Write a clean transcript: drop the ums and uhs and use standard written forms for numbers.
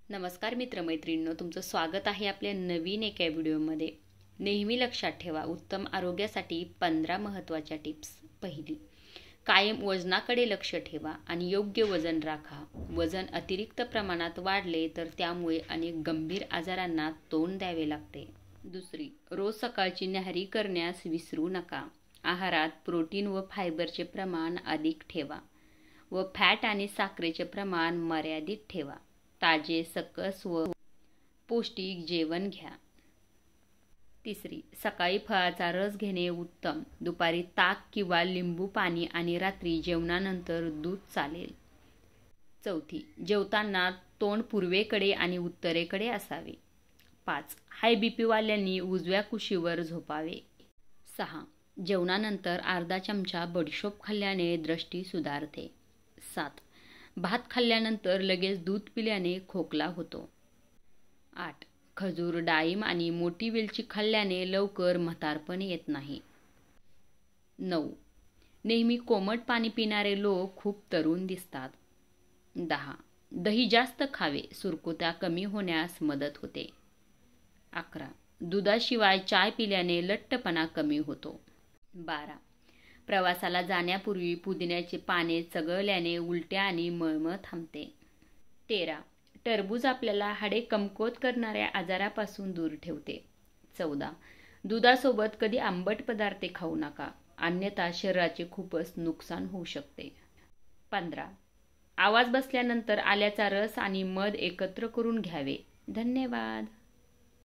नमस्कार मित्रमैत्रिणींनो, तुमचं स्वागत आहे आपल्या नवीन एका व्हिडिओमध्ये. नेहमी लक्षात ठेवा, उत्तम आरोग्यासाठी 15 महत्त्वाच्या टिप्स. पहिली, कायम वजनाकडे लक्ष ठेवा आणि योग्य वजन राखा. वजन अतिरिक्त प्रमाणात वाढले तर त्यामुळे अनेक गंभीर आजारांना तोंड द्यावे लागते. दुसरी, रोज सकाळची न्याहारी करण्यास विसरू नका. आहारात प्रोटीन व फायबरचे प्रमाण अधिक ठेवा व फॅट आणि साखरेचे प्रमाण मर्यादित ठेवा. ताजे, सकस व पौष्टिक जेवण घ्या. तिसरी, सकाळी फळाचा रस घेणे उत्तम. दुपारी ताक किंवा लिंबू पाणी आणि रात्री जेवणानंतर दूध चालेल. चौथी, जेवताना तोंड पूर्वेकडे आणि उत्तरेकडे असावे. 5. हाय बीपी वाल्यांनी उजव्या कुशीवर झोपावे. 6. जेवणानंतर अर्धा चमचा बडीशोप खाल्ल्याने दृष्टी सुधारते. 7. भात खाल्ल्यानंतर लगेच दूध पिल्याने खोकला होतो. 8. खजूर, डाळिंब आणि मोठी वेलची खाल्ल्याने लवकर म्हातारपण येत नाही. 9. नेहमी कोमट पाणी पिणारे लोक खूप तरुण दिसतात. 10. दही जास्त खावे, सुरकुत्या कमी होण्यास मदत होते. 11. दुधाशिवाय चाय पिल्याने लठ्ठपणा कमी होतो. 12. प्रवासाला जाण्यापूर्वी पुदिन्याचे पाने चगळल्याने उलट्या आणि मळमळ थांबते. 13. टरबूज आपल्याला हाडे कमकुवत करणाऱ्या आजारापासून दूर ठेवते. 14. दुधासोबत कधी आंबट पदार्थ खाऊ नका, अन्यथा शरीराचे खूपच नुकसान होऊ शकते. 15. आवाज बसल्यानंतर आल्याचा रस आणि मध एकत्र करून घ्यावे. धन्यवाद.